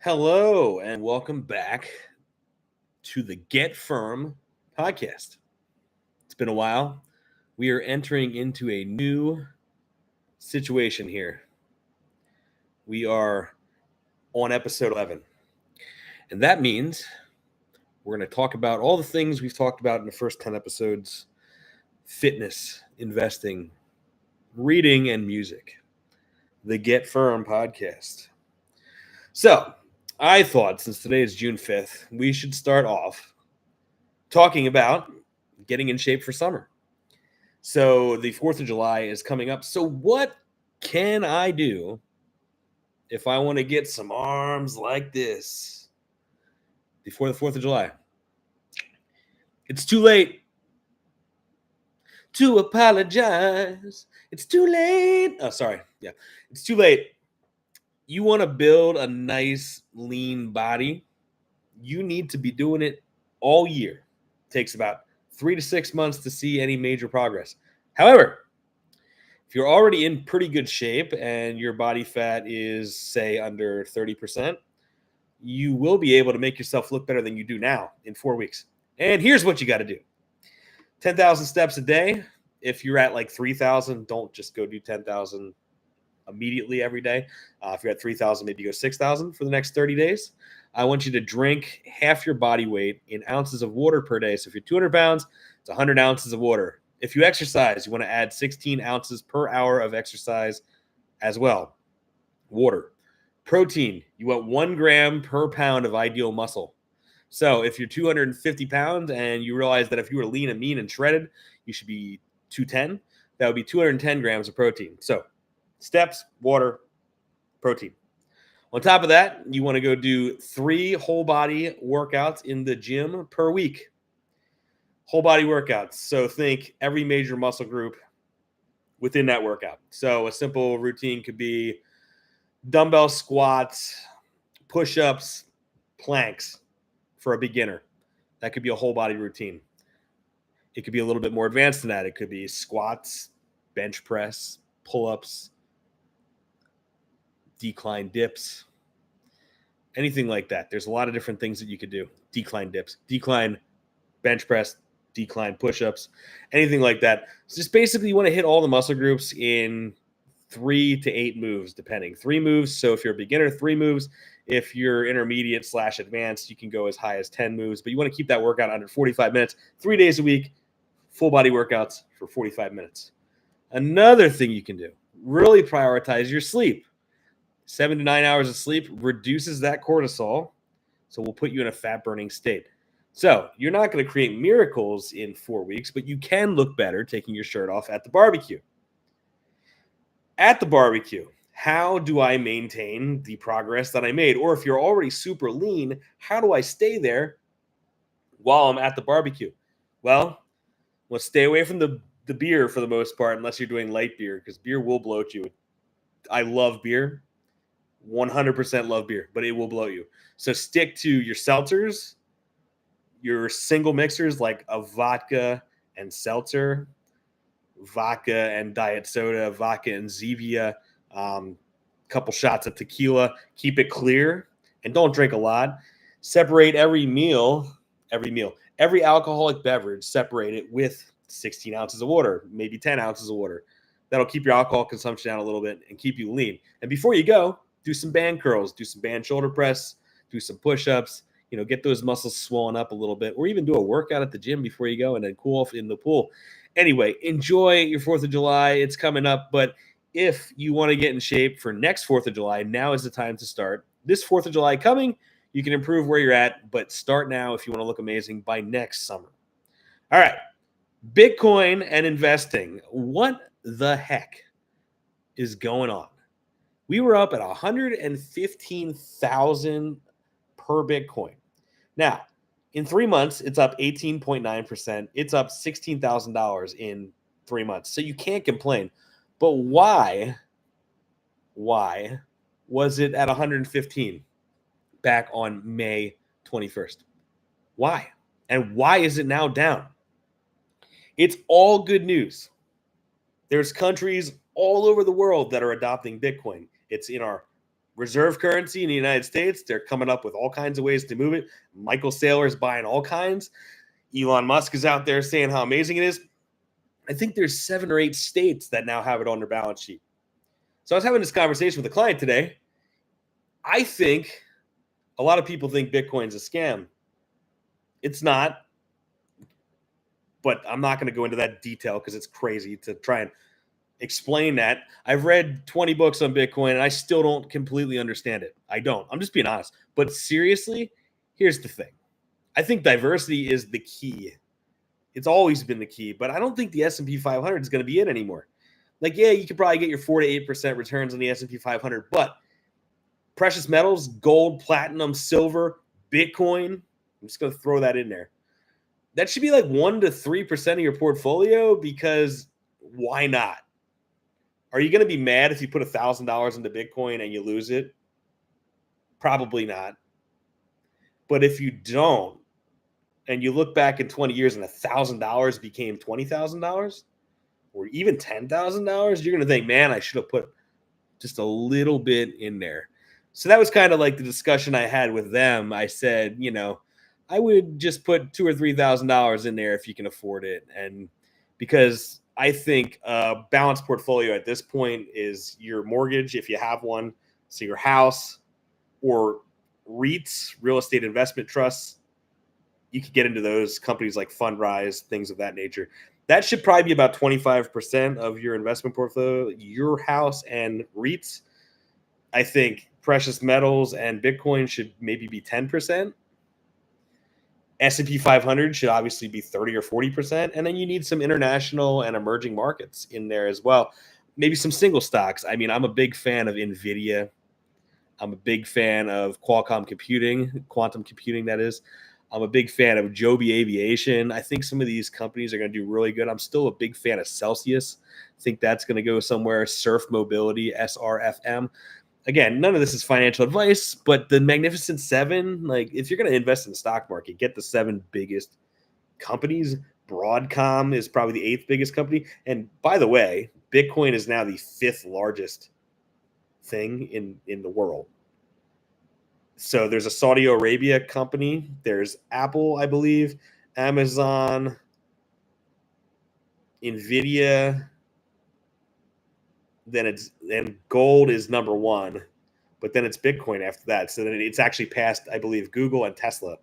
Hello, and welcome back to the Get Firm podcast. It's been a while. We are entering into a new situation here. We are on episode 11. And that means we're going to talk about all the things we've talked about in the first 10 episodes: fitness, investing, reading, and music. The Get Firm podcast. So, I thought since today is June 5th, we should start off talking about getting in shape for summer. So the 4th of July is coming up. So what can I do if I want to get some arms like this before the 4th of July? It's too late to apologize. It's too late. Oh, sorry. Yeah, it's too late. You want to build a nice, lean body, you need to be doing it all year. It takes about 3 to 6 months to see any major progress. However, if you're already in pretty good shape and your body fat is, say, under 30%, you will be able to make yourself look better than you do now in 4 weeks. And here's what you got to do. 10,000 steps a day. If you're at like 3,000, don't just go do 10,000 immediately every day. If you're at 3,000, maybe go 6,000 for the next 30 days. I want you to drink half your body weight in ounces of water per day. So if you're 200 pounds, it's 100 ounces of water. If you exercise, you want to add 16 ounces per hour of exercise as well. Water. Protein, you want 1 gram per pound of ideal muscle. So if you're 250 pounds and you realize that if you were lean and mean and shredded, you should be 210, that would be 210 grams of protein. So steps, water, protein. On top of that, you want to go do 3 whole body workouts in the gym per week. Whole body workouts. So think every major muscle group within that workout. So a simple routine could be dumbbell squats, push-ups, planks for a beginner. That could be a whole body routine. It could be a little bit more advanced than that. It could be squats, bench press, pull-ups, decline dips, anything like that. There's a lot of different things that you could do. Decline dips, decline bench press, decline push-ups, anything like that. So just basically you want to hit all the muscle groups in 3 to 8 moves, depending. 3 moves. So if you're a beginner, 3 moves. If you're intermediate / advanced, you can go as high as 10 moves, but you want to keep that workout under 45 minutes, 3 days a week, full body workouts for 45 minutes. Another thing you can do, really prioritize your sleep. 7 to 9 hours of sleep reduces that cortisol, so we'll put you in a fat-burning state. So you're not going to create miracles in 4 weeks, but you can look better taking your shirt off at the barbecue. At the barbecue, how do I maintain the progress that I made? Or if you're already super lean, how do I stay there while I'm at the barbecue? Well, let's stay away from the beer for the most part, unless you're doing light beer, because beer will bloat you. I love beer. 100% love beer, but it will bloat you. So stick to your seltzers, your single mixers like a vodka and seltzer, vodka and diet soda, vodka and Zevia, couple shots of tequila. Keep it clear and don't drink a lot. Separate every alcoholic beverage, separate it with 16 ounces of water, maybe 10 ounces of water. That'll keep your alcohol consumption down a little bit and keep you lean. And before you go, do some band curls, do some band shoulder press, do some push-ups, get those muscles swollen up a little bit, or even do a workout at the gym before you go and then cool off in the pool. Anyway, enjoy your 4th of July. It's coming up, but if you want to get in shape for next 4th of July, now is the time to start. This 4th of July coming, you can improve where you're at, but start now if you want to look amazing by next summer. All right, Bitcoin and investing. What the heck is going on? We were up at 115,000 per Bitcoin. Now, in 3 months, it's up 18.9%. It's up $16,000 in 3 months. So you can't complain. But why was it at 115 back on May 21st? Why? And why is it now down? It's all good news. There's countries all over the world that are adopting Bitcoin. It's in our reserve currency in the United States. They're coming up with all kinds of ways to move it. Michael Saylor's buying all kinds. Elon Musk is out there saying how amazing it is. I think there's 7 or 8 states that now have it on their balance sheet. So I was having this conversation with a client today. I think a lot of people think Bitcoin's a scam. It's not. But I'm not going to go into that detail because it's crazy to try and explain that. I've read 20 books on Bitcoin and I still don't completely understand it. I don't. I'm just being honest. But seriously, here's the thing. I think diversity is the key. It's always been the key, but I don't think the S&P 500 is going to be it anymore. Like, yeah, you could probably get your 4 to 8% returns on the S&P 500, but precious metals, gold, platinum, silver, Bitcoin, I'm just going to throw that in there. That should be like 1 to 3% of your portfolio, because why not? Are you going to be mad if you put $1,000 into Bitcoin and you lose it? Probably not. But if you don't, and you look back in 20 years and $1,000 became $20,000 or even $10,000, you're going to think, man, I should have put just a little bit in there. So that was kind of like the discussion I had with them. I said, I would just put $2,000 or $3,000 in there if you can afford it. And because I think a balanced portfolio at this point is your mortgage, if you have one, so your house, or REITs, real estate investment trusts. You could get into those companies like Fundrise, things of that nature. That should probably be about 25% of your investment portfolio. Your house and REITs, I think precious metals and Bitcoin should maybe be 10%. S&P 500 should obviously be 30 or 40%. And then you need some international and emerging markets in there as well. Maybe some single stocks. I mean, I'm a big fan of NVIDIA. I'm a big fan of Qualcomm computing, quantum computing, that is. I'm a big fan of Joby Aviation. I think some of these companies are going to do really good. I'm still a big fan of Celsius. I think that's going to go somewhere. Surf Mobility, SRFM. Again, none of this is financial advice, but the Magnificent Seven, like if you're going to invest in the stock market, get the 7 biggest companies. Broadcom is probably the 8th biggest company. And by the way, Bitcoin is now the 5th largest thing in the world. So there's a Saudi Arabia company. There's Apple, I believe, Amazon, NVIDIA. Then gold is number 1, but then it's Bitcoin after that. So then it's actually passed, I believe, Google and Tesla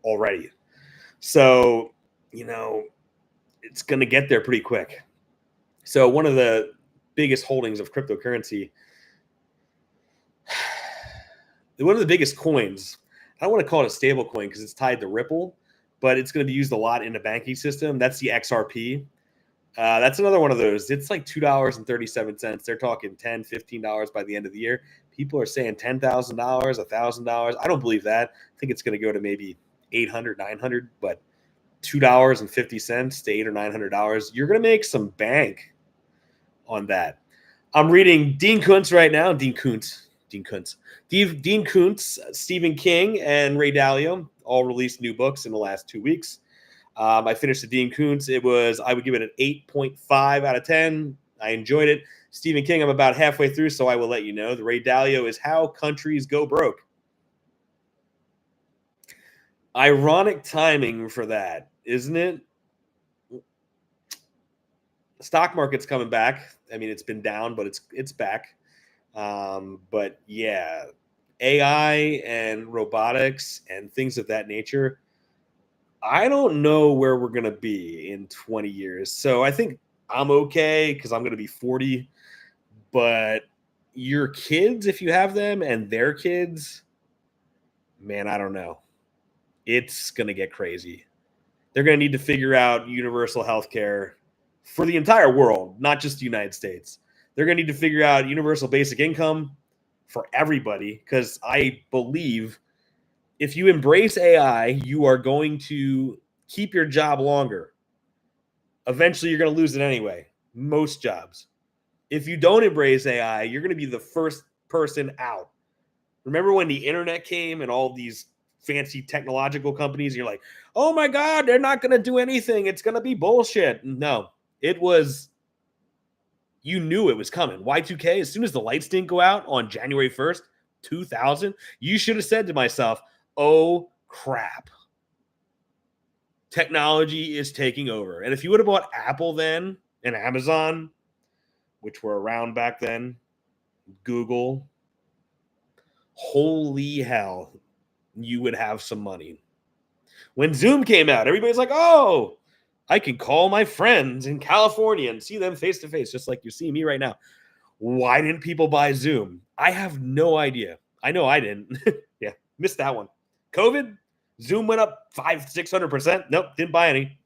already. So, it's going to get there pretty quick. So one of the biggest holdings of cryptocurrency, one of the biggest coins, I don't want to call it a stable coin because it's tied to Ripple, but it's going to be used a lot in the banking system. That's the XRP. That's another one of those. It's like $2.37. They're talking $10, $15 by the end of the year. People are saying $10,000, $1,000. I don't believe that. I think it's going to go to maybe $800, $900, but $2.50 to $800 or $900. You're going to make some bank on that. I'm reading Dean Koontz right now. Dean Koontz, Stephen King, and Ray Dalio all released new books in the last 2 weeks. I finished the Dean Koontz. I would give it an 8.5 out of 10. I enjoyed it. Stephen King, I'm about halfway through, so I will let you know. The Ray Dalio is How Countries Go Broke. Ironic timing for that, isn't it? The stock market's coming back. I mean, it's been down, but it's back. But yeah, AI and robotics and things of that nature, I don't know where we're going to be in 20 years. So I think I'm okay because I'm going to be 40. But your kids, if you have them, and their kids, man, I don't know. It's going to get crazy. They're going to need to figure out universal health care for the entire world, not just the United States. They're going to need to figure out universal basic income for everybody, because I believe if you embrace AI, you are going to keep your job longer. Eventually, you're going to lose it anyway. Most jobs. If you don't embrace AI, you're going to be the first person out. Remember when the internet came and all these fancy technological companies, you're like, oh my God, they're not going to do anything. It's going to be bullshit. No, it was You knew it was coming. Y2K, as soon as the lights didn't go out on January 1st, 2000, you should have said to myself, oh crap. Technology is taking over. And if you would have bought Apple then and Amazon, which were around back then, Google, holy hell, you would have some money. When Zoom came out, everybody's like, oh, I can call my friends in California and see them face to face, just like you see me right now. Why didn't people buy Zoom? I have no idea. I know I didn't. Yeah, missed that one. COVID, Zoom went up 500-600%. Nope, didn't buy any.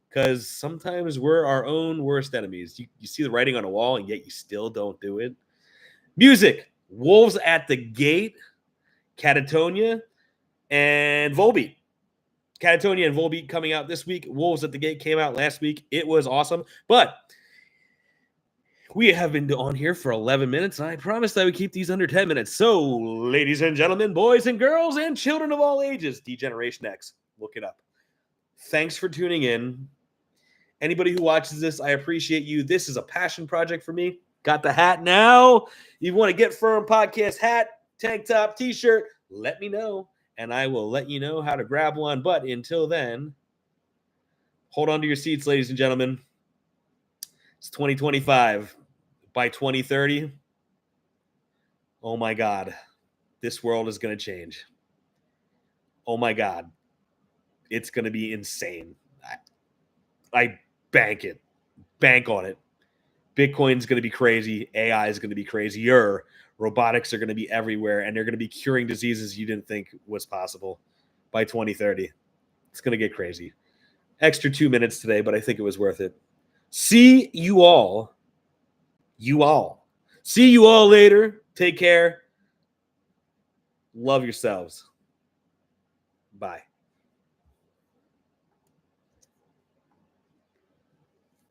Because sometimes we're our own worst enemies. You see the writing on a wall, and yet you still don't do it. Music, Wolves at the Gate, Katatonia, and Volbeat. Katatonia and Volbeat coming out this week. Wolves at the Gate came out last week. It was awesome. But we have been on here for 11 minutes, and I promised I would keep these under 10 minutes. So, ladies and gentlemen, boys and girls, and children of all ages, D-Generation X, look it up. Thanks for tuning in. Anybody who watches this, I appreciate you. This is a passion project for me. Got the hat now. You want to get Firm Podcast hat, tank top, t-shirt, let me know, and I will let you know how to grab one. But until then, hold on to your seats, ladies and gentlemen. It's 2025. By 2030, oh my God, this world is going to change. Oh my God, it's going to be insane. I bank it. Bank on it. Bitcoin's going to be crazy. AI is going to be crazier. Robotics are going to be everywhere, and they're going to be curing diseases you didn't think was possible by 2030. It's going to get crazy. Extra 2 minutes today, but I think it was worth it. See you all. See you all later. Take care. Love yourselves. Bye.